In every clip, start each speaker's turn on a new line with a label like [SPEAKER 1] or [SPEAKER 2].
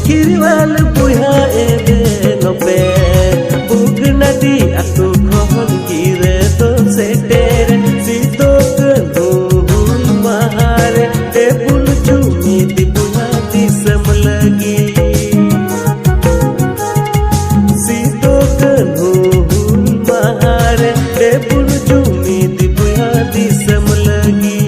[SPEAKER 1] Kirwal buha ebe nope bug nadi atu khon kire to setere sitok nuhul mahare te bul chumi di buha disam lagi sitok nuhul mahare te bul chumi di buha disam lagi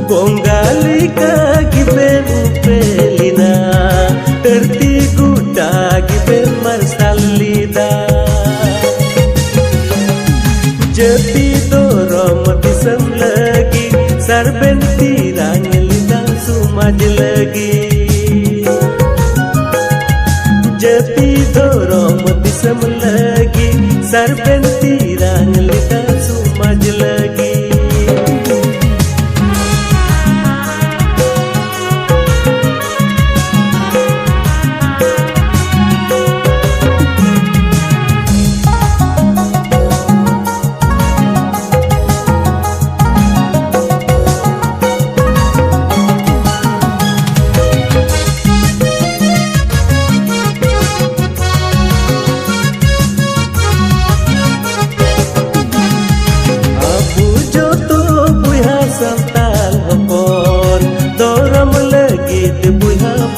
[SPEAKER 1] Bongali kaki ben pelina terti kuda giben marsalida jati dorom disam lagi sarben tirang lida sumaj lagi jati dorom disam lagi sarben tirang lida sumaj lagi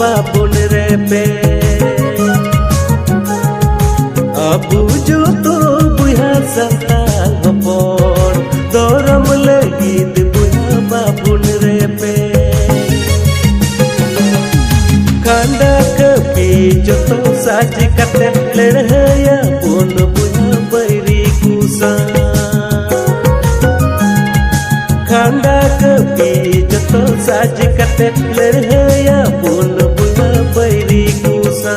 [SPEAKER 1] babun repe abu jo to buha santal hopon doram lagi de buha babun repe khanda kapi jo to saj kate lerhaya pun buha bairi kusa khanda kapi jo to saj kate lerhaya pun bairi kusa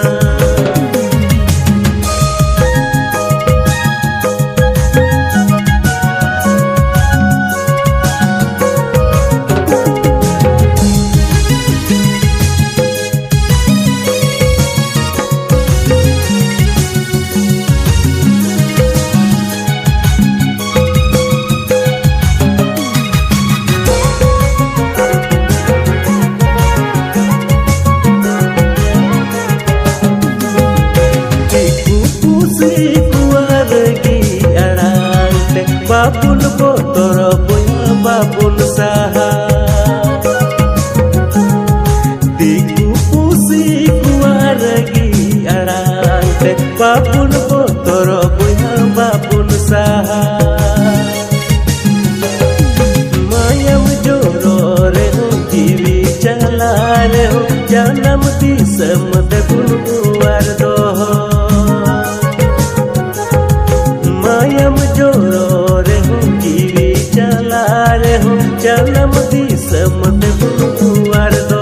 [SPEAKER 1] babun botor buya babun saha diku pusi kuaragi arante babun botor buya babun saha mayam joro re ho jiwi chala re ho janam disam debun war do mayam joro janam disam debun war do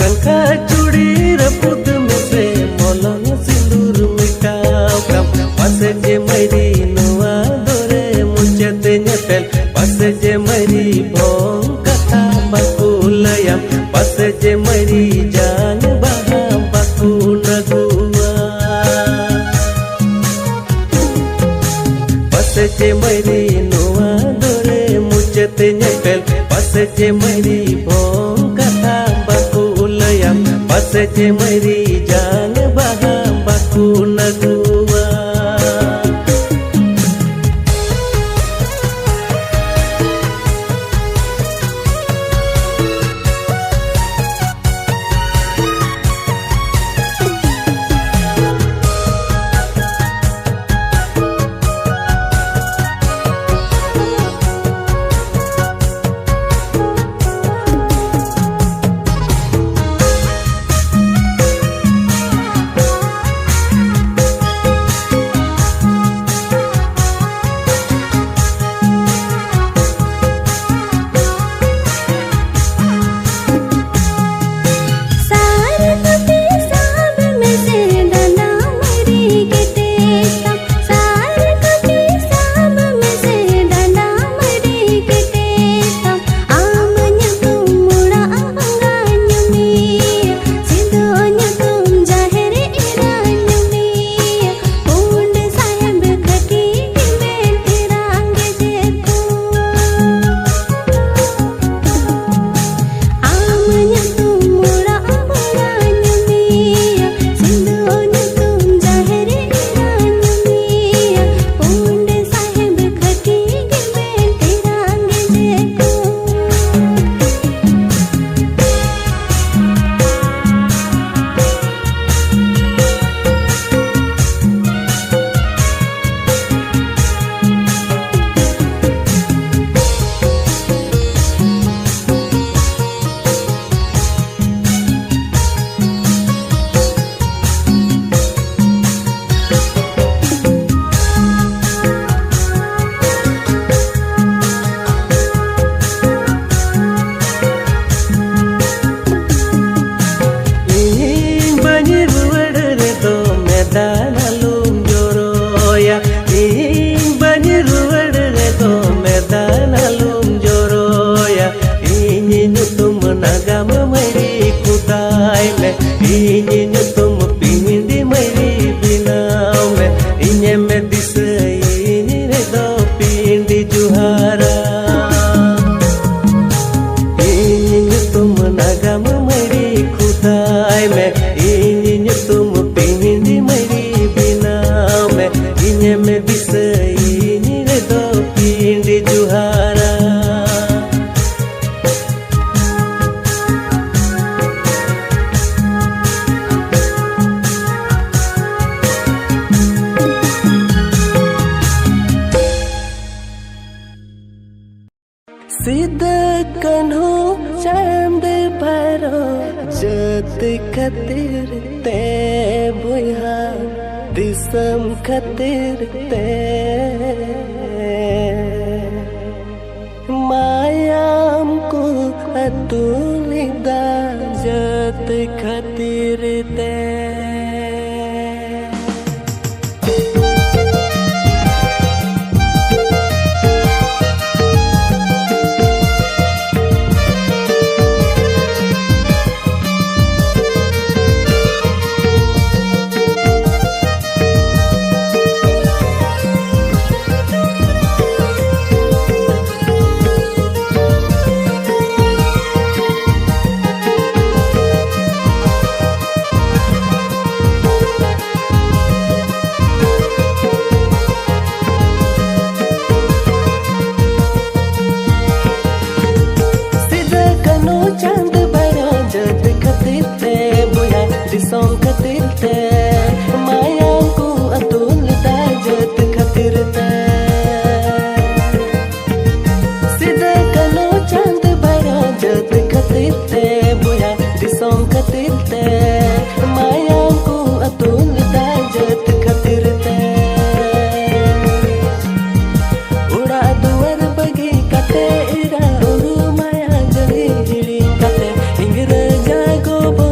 [SPEAKER 1] शंखा चूड़ी रपुद में से मोलंग सिंदूर में काव पासे जे मरी नुआ दोरे मुचते नेपेल पासे जे मरी भोंग कथा बाकुलया पासे जे मरी जान बहा बाकु नगुआ पासे जे मरी नुआ दोरे मुचते नेपेल पासे जे मरी भोंग कथा बाकुलया पासे जे मरी जान बहा बाकु नगुआ
[SPEAKER 2] सीधा कन्हो चांद भरो जत खातिर ते बुहा दिसम खातिर ते मायाम को अतुलिदा जत खातिर ते go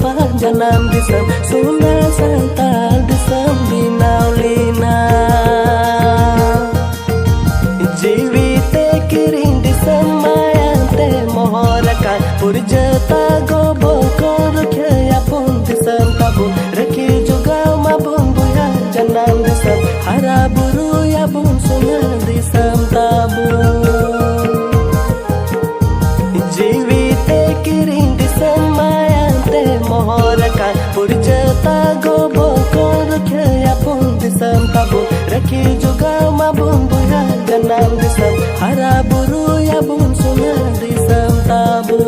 [SPEAKER 2] Papa janam disam Sunda santal disam Binaulina Jivite kiring disam Mayante mohorakan Purjata gobo kor khaya pun disam tabu Rakhi juga mabun buya janam disam Hara buru ya bun suna disam tabu Jivite kiring disam Mayante mohorakan Purjata gobo kor khaya pun disam tabu Rakhi juga mabun buya janam disam Hara buru ya bun suna disam tabu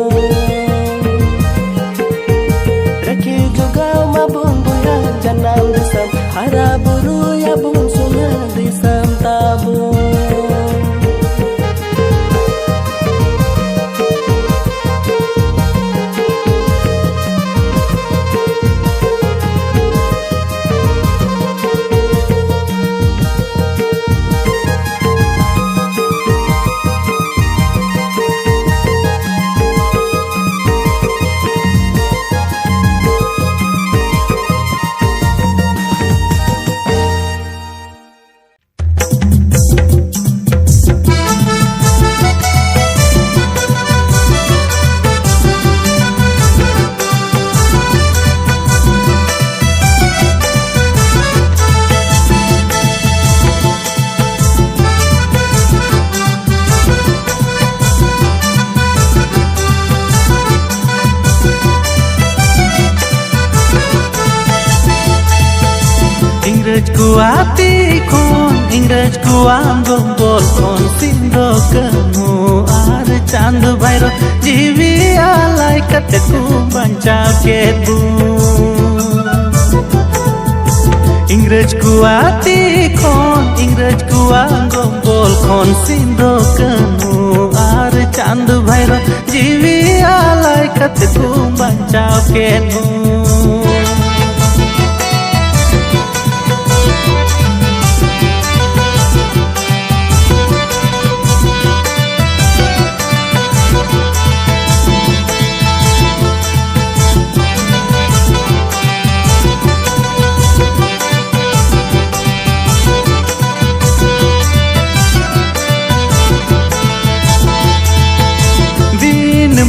[SPEAKER 2] Rakhi juga mabun buya janam disam Hara buru ya bun suna disam tabu Ingrej kuati kon Ingrej kuam gombol kon Sindo kamu ar chand bhairo Jivi alai kateku banchaw kebu Ingrej kuati kon Ingrej kuam gombol kon Sindo kamu ar chand bhairo Jivi alai kateku banchaw kebu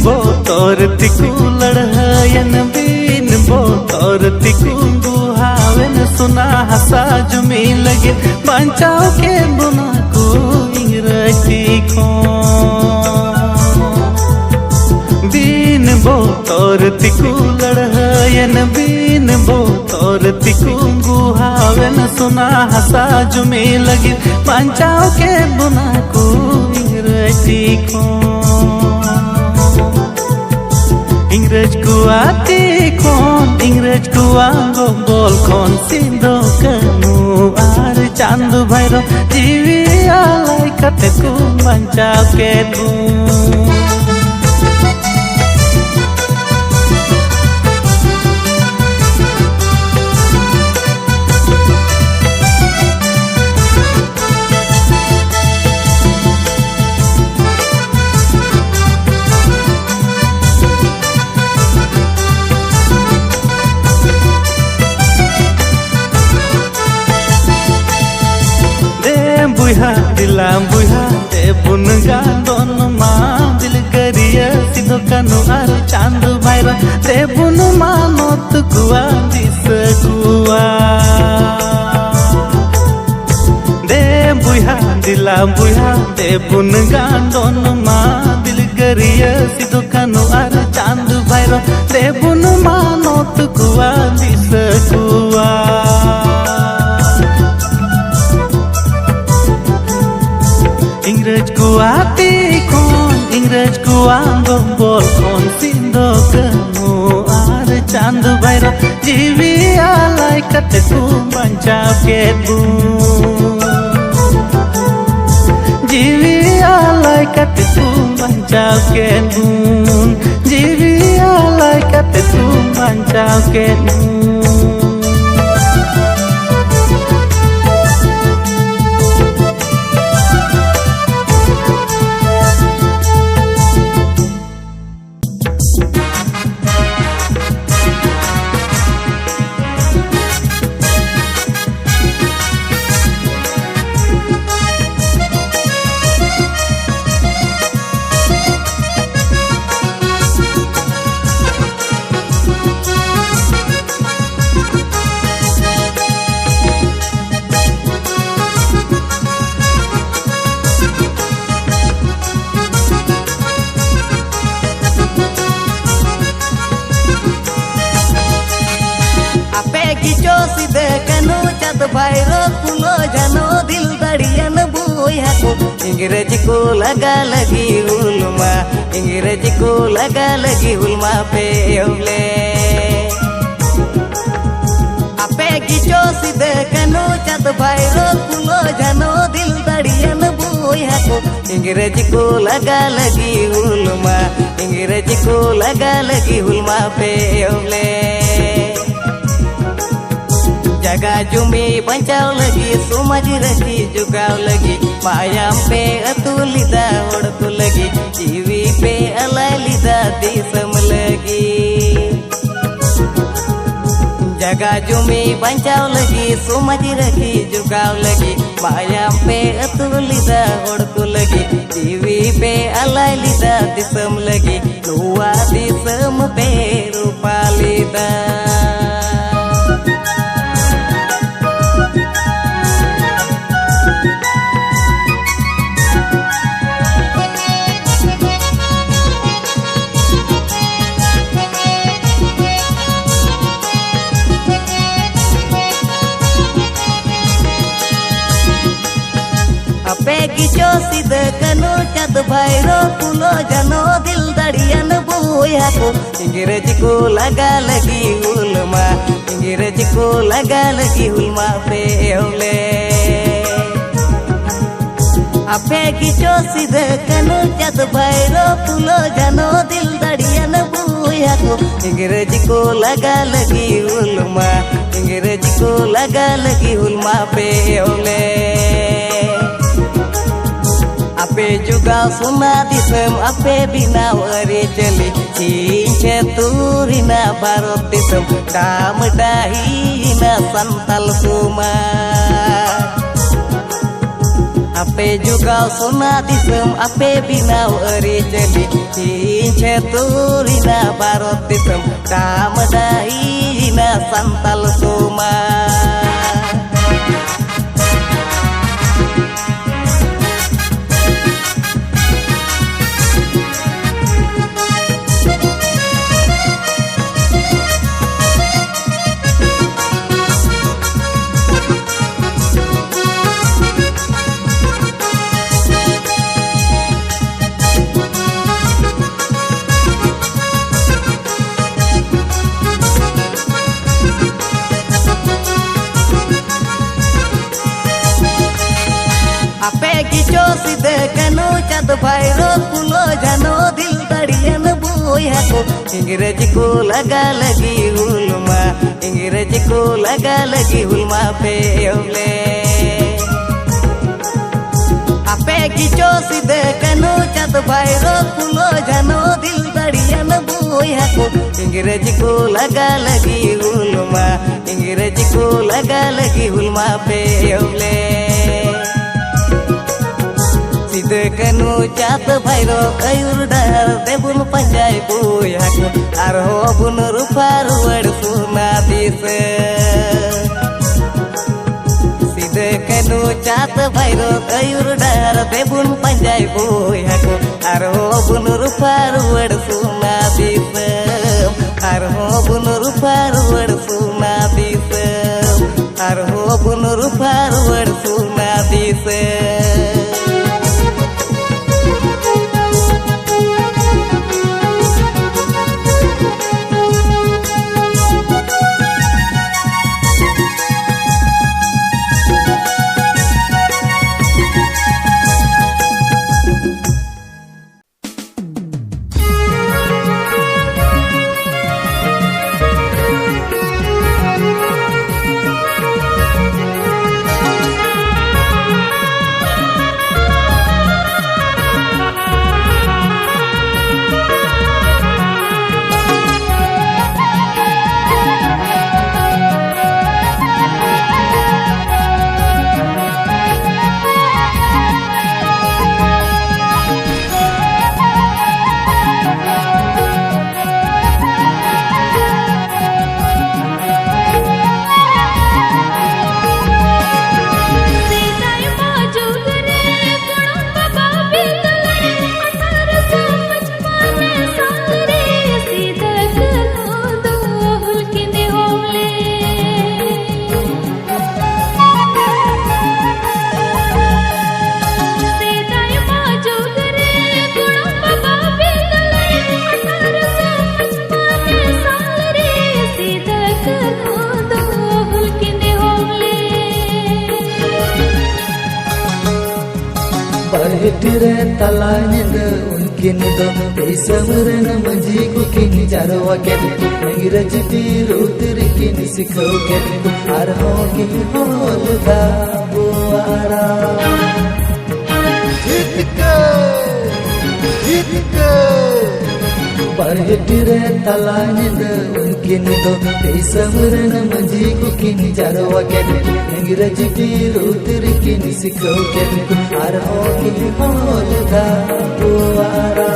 [SPEAKER 2] बोतर तिकु लड़ायन बीन बोतर तिकु गुहावन सुना हसा जुमी लगे बचाओ के बुना को इंग्रजी खो बीन बोतर तिकु लड़ायन बीन बोतर तिकु गुहावन सुना हसा जुमी लगे बचाओ के बुना को इंग्रजी खो Ingrej kuati kon Ingrej kuango bol kon Sindo kamu ar chandu bhairo Jivi alai kateku banchaw kebu dilam buha te bun ga don ma dil kariya sidho kanu ar chand bhaira te bun ma not kuwa dis kuwa de buha dilam buha te bun ga don ma dil kariya sidho kanu ar chand bhaira te bun ma not kuwa dis kuwa Ingrej kuati kon Ingrej kuango bol kon Sindo kamu ar chand bhairo Jivi alai kateku banchaw kebu Jivi alai kateku banchaw kebu Jivi alai kateku banchaw kebu Bhairo कुलो जनो दिल दड़ियन बुया को इंग्रेजी को लगा लगी हुलमा इंग्रेजी को लगा लगी हुलमा पे ओले आपे गिचो सीधे कनो चत भैरो कुलो जनो दिल दड़ियन बुया को इंग्रेजी को लगा लगी हुलमा इंग्रेजी को लगा लगी हुलमा पे ओले जगह जुमी बचाव लगी समाज रखी जुगाव लगी मायाम पे अतुलिदा होड़को लगी जीवी पे अलाय लिदा दिसम लगी जगह जुमी बचाव लगी समाज रखी जुगाव लगी मायाम पे अतुलिदा होड़को लगी जीवी पे अलाय लिदा दिसम लगी लुआ दिसम पे रूपालिदा गिचो सीधे कनो चत भैरो कुलो जनो दिल दड़ियन बुया को इंग्रेजी को लगा लगी हुलमा इंग्रेजी को लगा लगी हुलमा पे ओले आपे गिचो सीधे कनो चत भैरो कुलो जनो दिल दड़ियन बुया को इंग्रेजी को लगा लगी हुलमा इंग्रेजी को लगा लगी हुलमा पे ओले आपे जुगाव सुना दिसम आपे बिना वरे चली चिंचे तुरिना भारत दिसम दाम दाहिना संताल सुमा आपे जुगाव सुना दिसम आपे बिना वरे चली चिंचे तुरिना भारत दिसम दाम दाहिना संताल सुमा गिचो सीधे कनो चत भैरो कुलो जनो दिल दड़ियन बुया को इंग्रेजी को लगा लगी हुलमा इंग्रेजी को लगा लगी हुलमा पे ओले आपे गिचो सीधे कनो चत भैरो कुलो जनो दिल दड़ियन बुया को इंग्रेजी को लगा लगी हुलमा इंग्रेजी को लगा लगी हुलमा पे ओले सीधे कनु चात भैरो कयूर डहर देबुन पंजाय बुया को आरो बुन रूपा रुवड़ सुना दिस सीधे कनु चात भैरो कयूर डहर देबुन पंजाय बुया को आरो बुन रूपा रुवड़ सुना दिस आरो बुन रूपा रुवड़ सुना दिस आरो बुन रूपा रुवड़ सुना दिस टिरे तला निंद उनकिन दो समरन मंजी को किन जारवा के अंग्रेज ती रुद्र किन सिखो के आर हो के होल दा बुआरा टिरे तला निंद उनकिन दो समरन मंजी को किन जारवा के अंग्रेज ती रुद्र किन सिखो के आर हो के होल दा बुआरा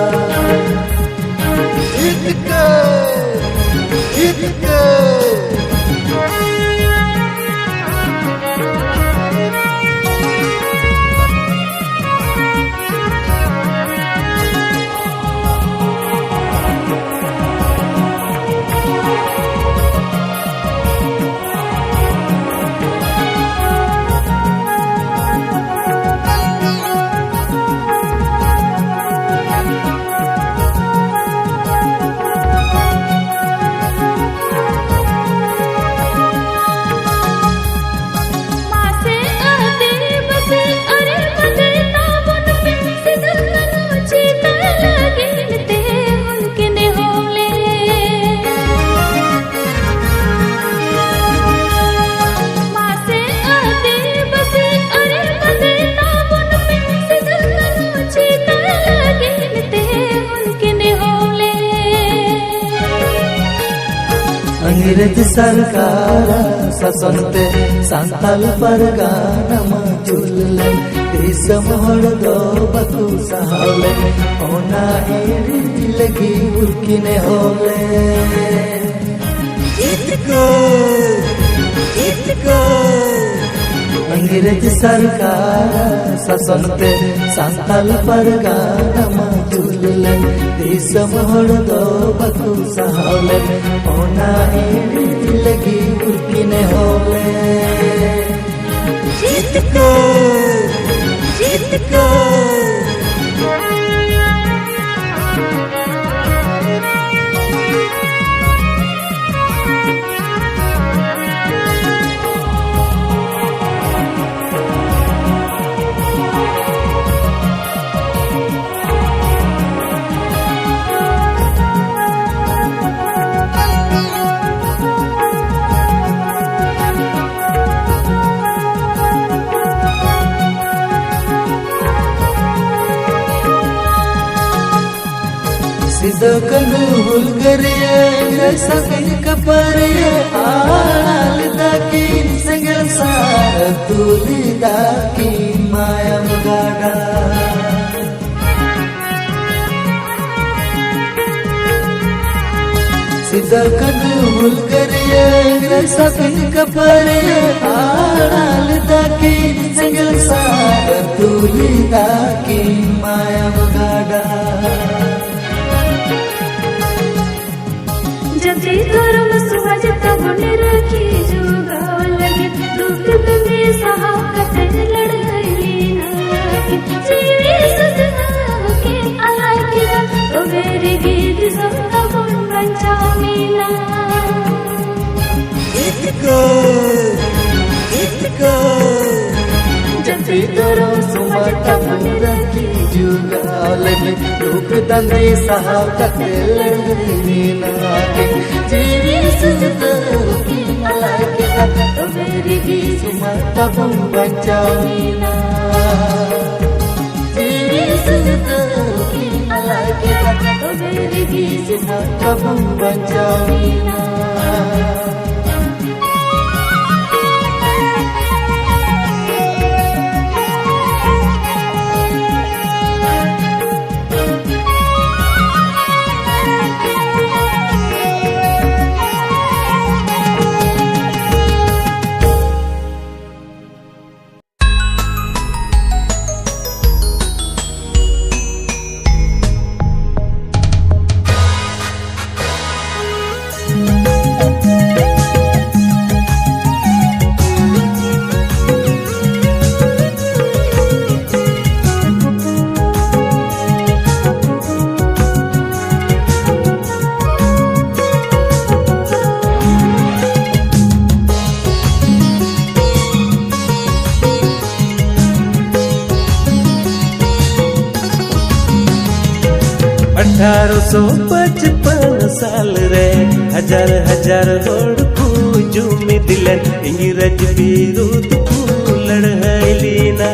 [SPEAKER 2] अंग्रेज सरकार ससंते सांताल परगाना मजुल्ले समहड़ दो बतु सहाले होना एड़ी लगी उनकिने होले अंग्रेज सरकार ससंते सांताल परगाना मजुल्ले समहड़ दो बतु सहाले होना एड़ी लगी उनकिने होले सिद्धो कनु हुलगरिये सबिन कपरिये आल दाकी संगल सार तुली दाकी माया मुगाड़ा सिद्धो कनु हुलगरिये सबिन कपरिये आल दाकी संगल सार तुली दाकी माया मुगाड़ा
[SPEAKER 3] जब धर्म सुहज तब रखी जुगा लगे दुख में सहाकत लड़ाई जीवी सजना के अलाय किया तो मेरे गीत सबका गुण बचा मीना जब धर्म सुहज तब रखी जुगा लगे दुख दंदे सहाकत लड़ाई जीवी सजना के अलाय किया तो मेरे गीत सबका गुण बचा मीना जीवी सजना के अलाय किया तो मेरे गीत सबका गुण बचा मीना
[SPEAKER 1] 1855 साल रे हजार हजार होड़ को जुमी दिलन इंग्रज विरुद्ध को लड़ाईलीना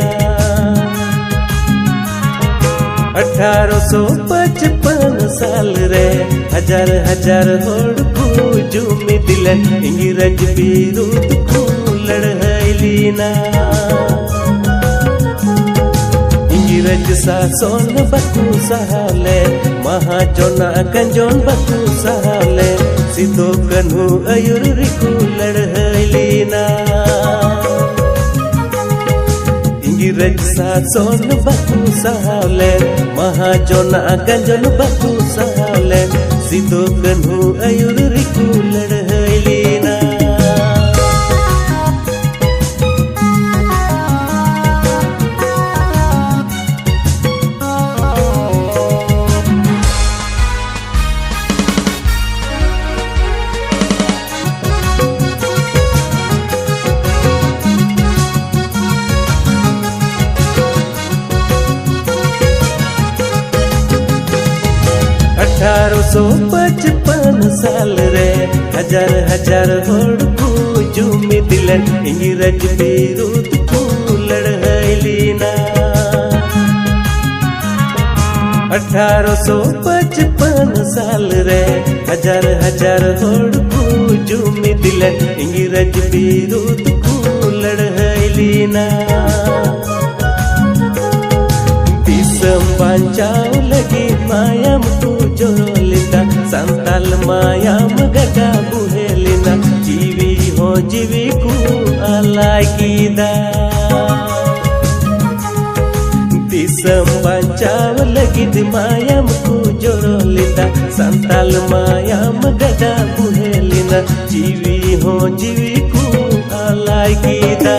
[SPEAKER 1] 1855 साल रे हजार हजार होड़ को जुमी दिलन इंग्रज विरुद्ध को लड़ाईलीना इंग्रज शासन बकु सहाले महाजोना कंजोन बकु सहाले सिदो कन्हू अयुर रिकु लड़ाईलीना इंग्रज शासन बकु सहाले महाजोना कंजोन बकु सहाले सिदो कन्हू अयुर रिकु लड़ाईलीना 1855 साल रे हजार हजार होड़ को जुमी दिलन इंग्रज विरुद्ध को लड़ाईलीना 1855 साल रे हजार हजार होड़ को जुमी दिलन इंग्रज विरुद्ध को लड़ाईलीना बांचाव लगी मायाम को जोरोलिना संताल मायाम गदा बुहेलिना जीवी हो जीवी को अलाकीदा दिसम बांचाव लगी मायाम को जोरोलिना संताल मायाम गदा बुहेलिना जीवी हो जीवी को अलाकीदा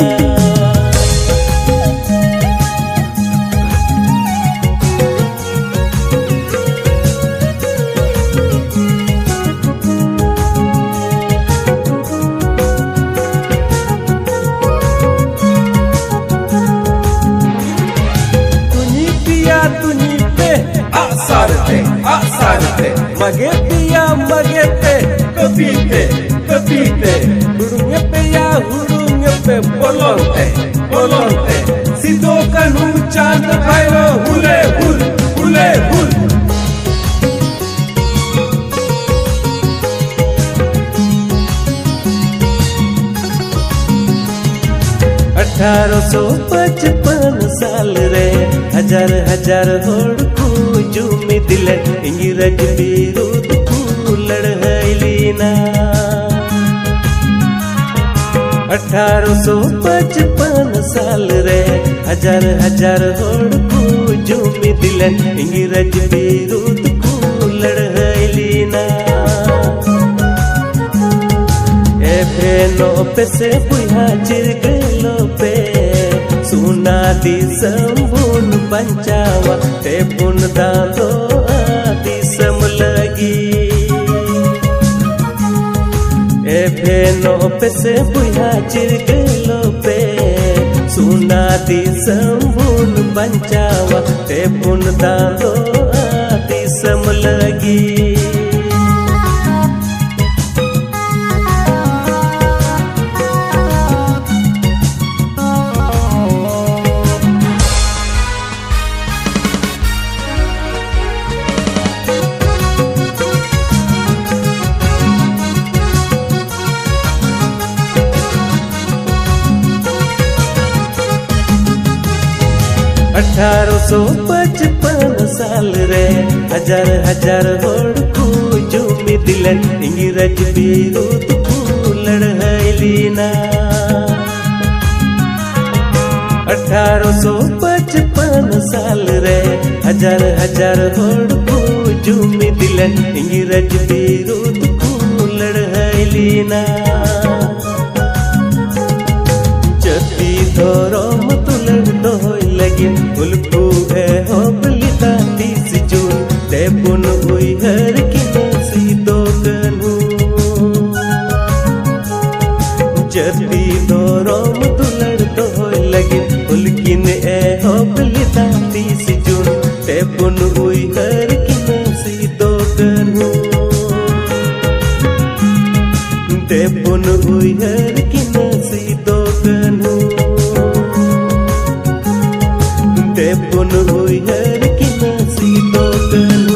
[SPEAKER 1] magete kapite hurunge pe ya hurunge pe bolonte sido kanu chand bhairo hule hul 1855 साल रे हजार हजार होड़ को जुमी दिलन इंग्रज विरुद्ध को लड़ाईलीना 1855 साल रे हजार हजार होड़ को जुमी दिलन इंग्रज विरुद्ध को लड़ाईलीना नो पे से बुहा चिरगलो पे सुना दी संबुन पंचावा ते पुन दांदो आदि सम लगी नो पे से बुहा चिरगलो पे सुना दी संबुन पंचावा ते पुन दांदो आदि सम लगी 1855 साल रे हजार हजार होड़ को जुमी दिलन इंग्रज विरुद्ध को लड़ाईलीना 1855 साल रे हजार हजार होड़ को जुमी दिलन इंग्रज विरुद्ध को लड़ाईलीना जति धर्म तुलन दोय लगे उल्कू है हो बलिता 30 जून ते पुन हुई हर की नसी दो कनु जति धर्म तुलन दोय लगे उल्की ने हो बलिता 30 जून ते पुन हुई हर की नसी Debun uyar kina sido kanu Debun uyar kina sido kanu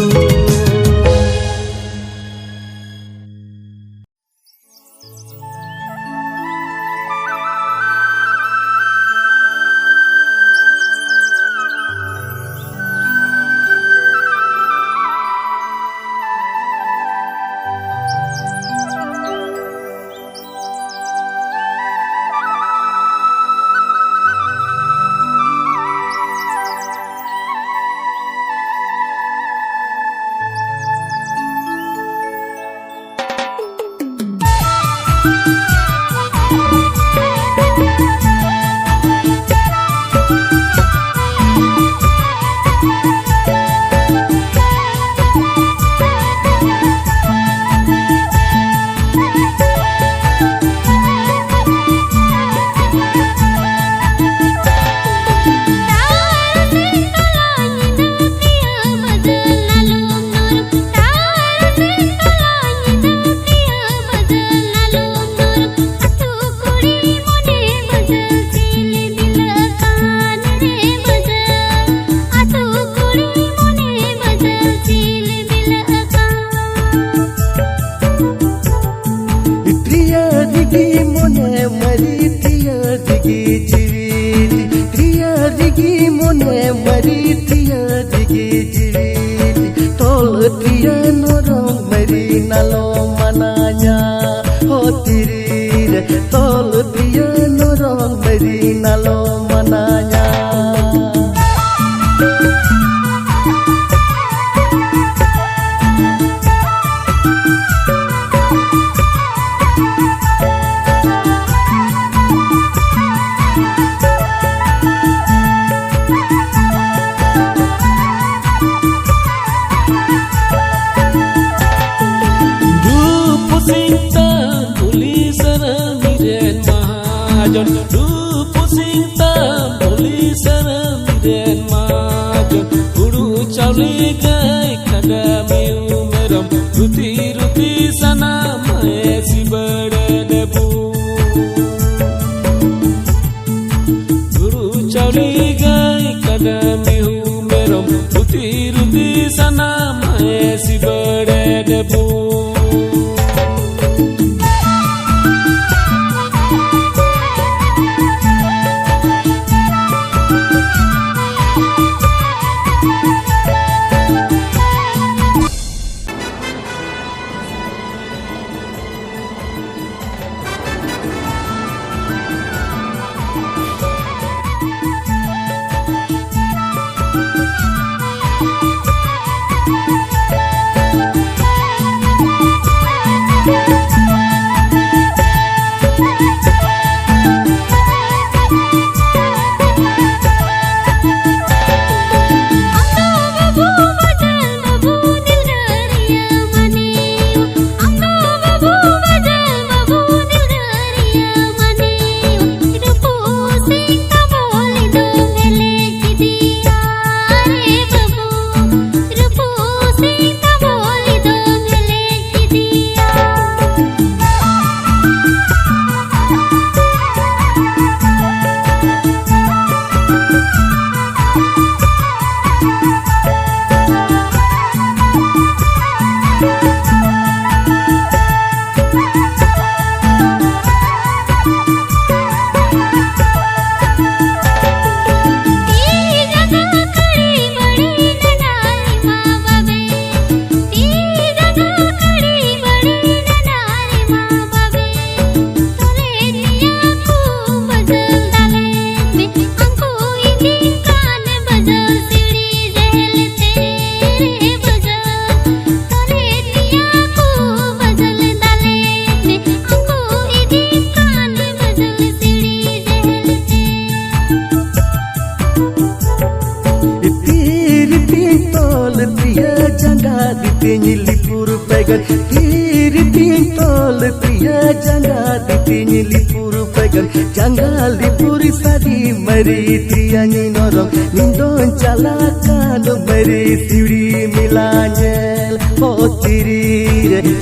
[SPEAKER 2] Lipur pegan kiri tol pria jangga ditini lipur pegan jangga lipur sadi mari triani norong nindon calakan mari siri milanyel o tiri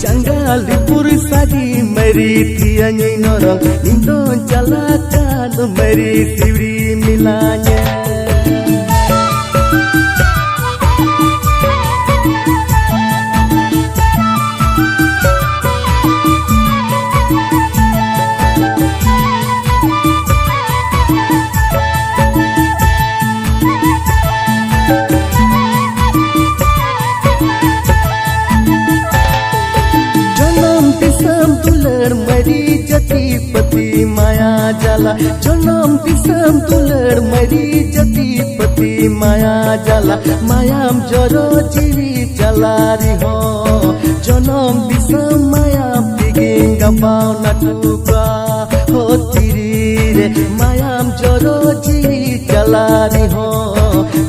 [SPEAKER 2] jangga lipur sadi mari मेरी थिया nyai norong Indo jalakan Meri tiwri milanya मरी जति पति माया जाला जनम दिसम तुलर मरी जति पति माया जाला मायाम जरो जीवी चलारी हो जनम दिसम माया पिगिंगा पाउना टुका हो तिरी रे मायाम जरो जीवी चलारी हो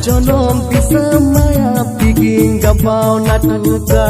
[SPEAKER 2] जनम दिसम माया पिगिंगा पाउना टुका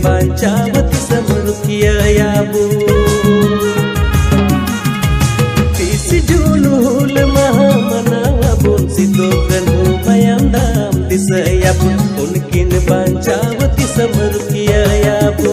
[SPEAKER 2] Pancawati samrukia yabu Tisi julul mahamana bun sitokan humayam dam disayabu Unkin Pancawati samrukia yabu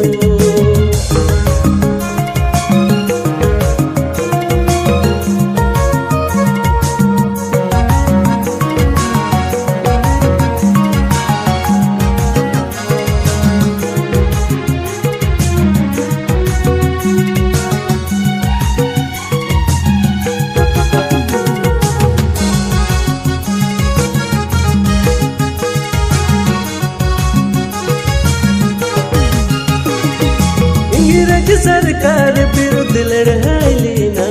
[SPEAKER 2] सरकार विरुद्ध लड़ाई लेना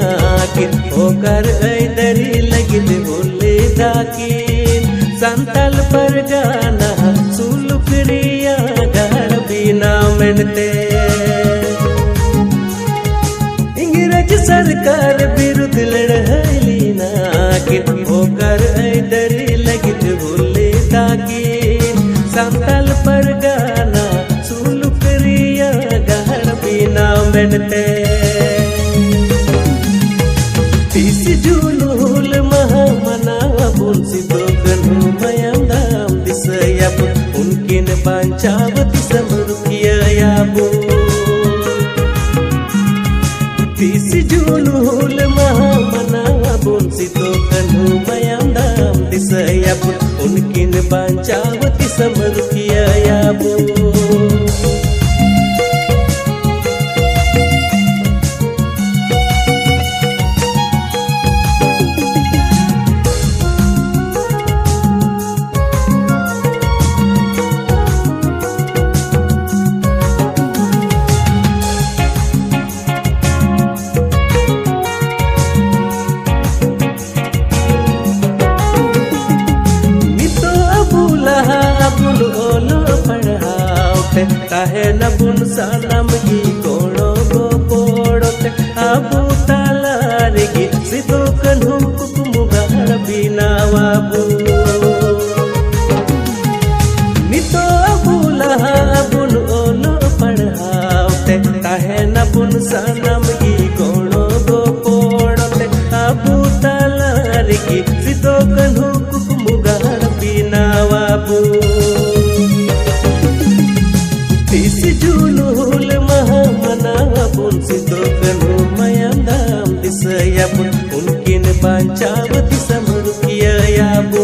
[SPEAKER 2] किन होकर ऐदरी लगित बोले दाकिन संतल पर गाना सुलुकरिया घर बिना मिलते इंग्रज सरकार विरुद्ध लड़ाई लेना किन होकर ऐदरी लगित बोले दाकिन संतल पर गाना सुलुकरिया घर बिना मिलते तीसी जुलूल महामना बुन सितोकन हुmayam dam disayabu unkin Pancawati samrukia yabu तीसी जुलूल महामना बुन सितोकन हुmayam dam disayabu unkin Pancawati samrukia yabu tahe na bun sanam gi kono go podote abu talari gi sidokan hum kumugar bina wabu mito abu laha bun olo padhaute tahe na bun sanam gi kono go podote abu talari gi sidokan hum kumugar bina wabu तीसी जुलूल महामना बुन सितोकन हुmayam dam disayabu unkin Pancawati samrukia yabu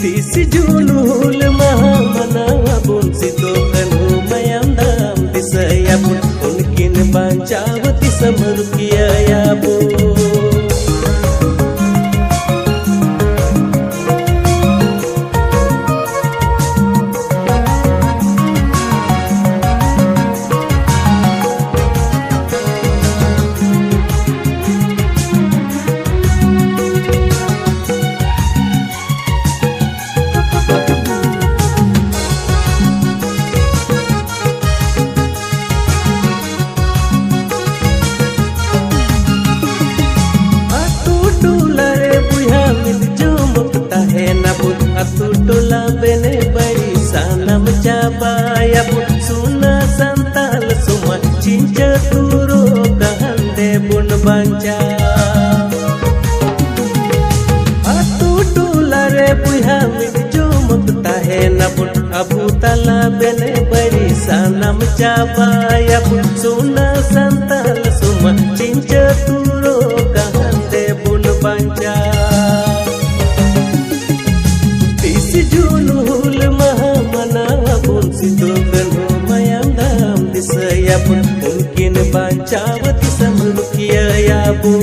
[SPEAKER 2] तीसी जुलूल महामना बुन सितोकन हुmayam dam disayabu unkin Pancawati
[SPEAKER 1] samar kia ya bo. Atu tola bene bari sanam cabaya pun suna santal semua cinca turo kahande pun banca. Atu tola re puya mit jomok tahena pun abu tala bene bari sanam cabaya pun suna santal semua cinca turo kahande pun banca. Julul mahamana pun situ kanu mayang dam disaya pun mungkin bancawati samrukia ya bu.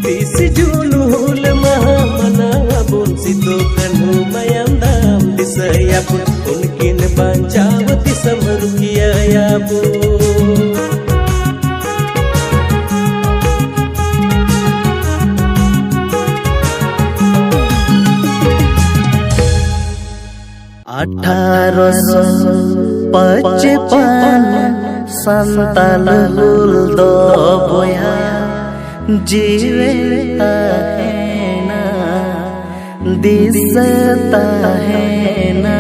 [SPEAKER 1] Tisi julul mahamana pun situ kanu mayang dam disaya pun mungkin bancawati samrukia ya bu.
[SPEAKER 2] अठारह पचपन संताल दो बोया जीवता है ना दिसता है ना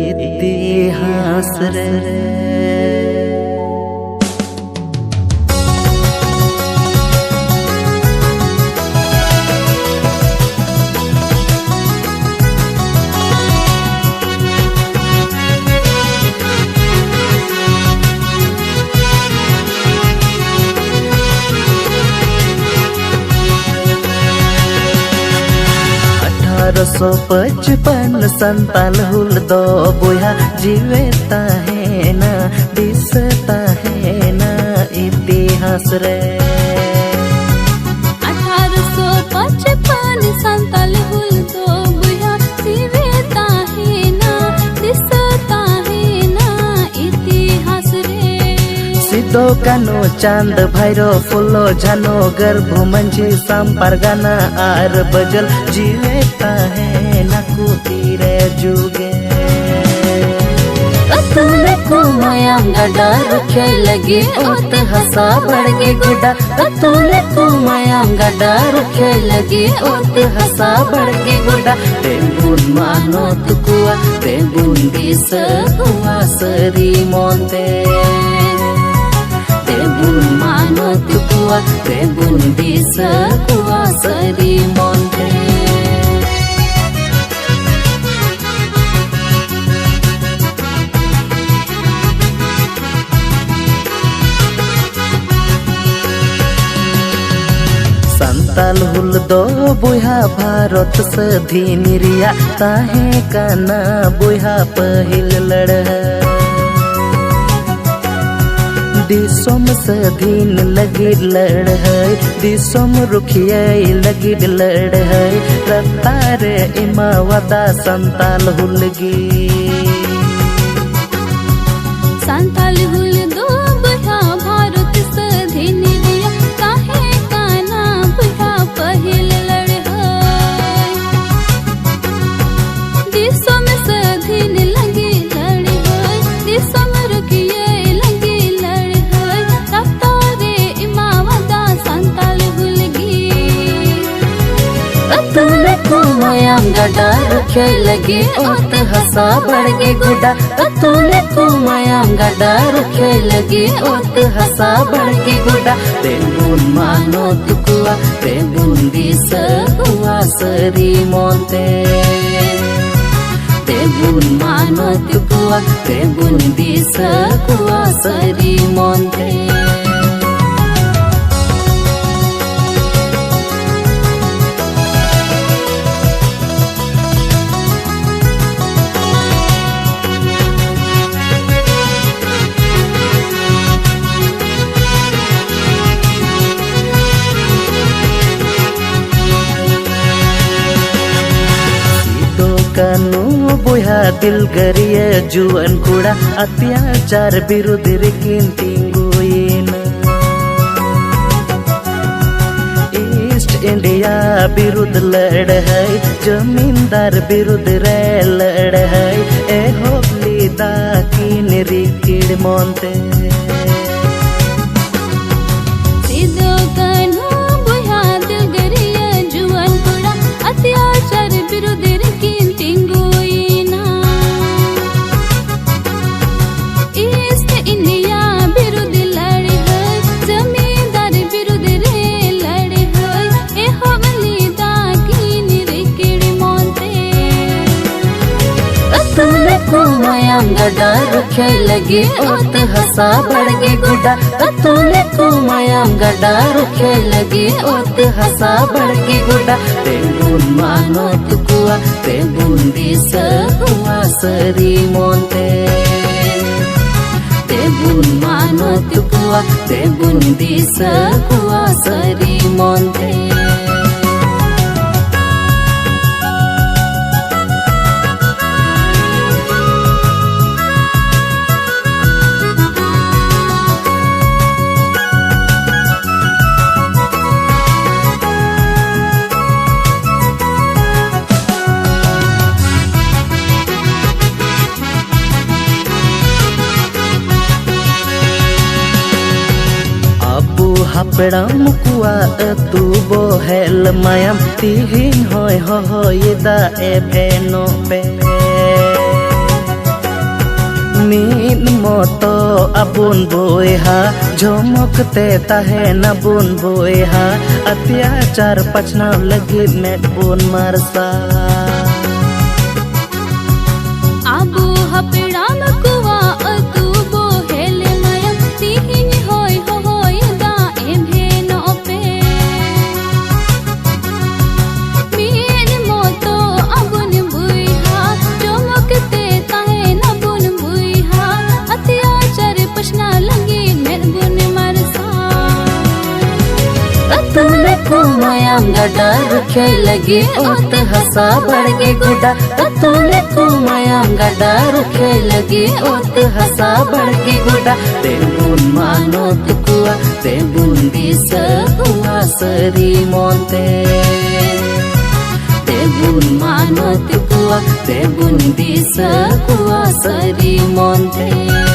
[SPEAKER 2] इतिहास रे। सौ पचपन संताल हुल दो बोया जीवता है ना दिसता है ना इतिहास रे।
[SPEAKER 3] 1855 संताल हुल दो बोया जीवता है ना दिसता है ना इतिहास रे।
[SPEAKER 2] सिद्धो कानो चांद भैरो फुलो झानो गर्भ मंझी संपरगाना आर बजल जीवता है नकु तीरे जुगे।
[SPEAKER 3] अतुले को मायाम गडा रुखे लगे ओत हसा बढ़गे गुडा। अतुले को मायाम गडा रुखे लगे ओत हसा बढ़गे गुडा। तेबुन मानो तुकुआ तेबुन दिस हुआ सरी मोंते। तेबुन मानो तुकुआ तेबुन दिस हुआ सरी मोंते।
[SPEAKER 2] संताल हुल दो बुहा भारत सधीन रिया ताहे काना बुहा पहिल लड़। दिसोम सधीन लगी लड़ है दिसोम रुखिया लगी लड़ है। रतार इमावदा संताल हुलगी।
[SPEAKER 3] संताल हुल दो बुहा भारत सधीन रिया ताहे काना बुहा पहिल लड़ है। दिसोम सधीन लगी लड़ है दिसोम रुखिया लगी लड़ है। रतारे इमावदा संताल हुलगी। अतुले को मायाम गडा रुखे लगे ओत हसा बढ़गे गुडा। अतुले को मायाम गडा रुखे लगे ओत हसा बढ़गे गुडा। तेबुन मानो तुकुआ तेबुन दिस हुआ सरी मोंते। तेबुन मानो तुकुआ तेबुन दिस हुआ सरी मोंते।
[SPEAKER 2] दिलगरिया जुआन कुड़ा अत्याचार विरुद्ध रेकिन तिंगुयेना ईस्ट इंडिया विरुद्ध लड़ाई जमींदार विरुद्ध रे लड़ाई एहोबली दाकिन रिकिड़ मोंते
[SPEAKER 3] गडा रुखे लगे ओत हसा बढ़ गे गुडा तूने कुमायाम गडा रुखे लगे ओत हसा बढ़ गे गुडा तेबुन मानो तुकुआ तेबुन दिस हुआ सरी मोंते तेबुन मानो तुकुआ तेबुन दिस हुआ सरी मोंते
[SPEAKER 2] हपड़म कुआ तू बोहेल मायम तिहिन होय होय दा एभेनो पे मीन मोतो अबुन बोयहा झमकते ताहे नबुन बोयहा अत्याचार पचना लगी में बुन मरसा
[SPEAKER 3] अबू हपड़म कुआ गडा रुखे लगे ओत हसा बढ़ गे गुडा तूने कुमायाम गडा रुखे लगे ओत हसा बढ़ गे गुडा तेबुन मानो तुकुआ तेबुन दिस हुआ सरी मोंते तेबुन मानो तुकुआ तेबुन दिस हुआ सरी मोंते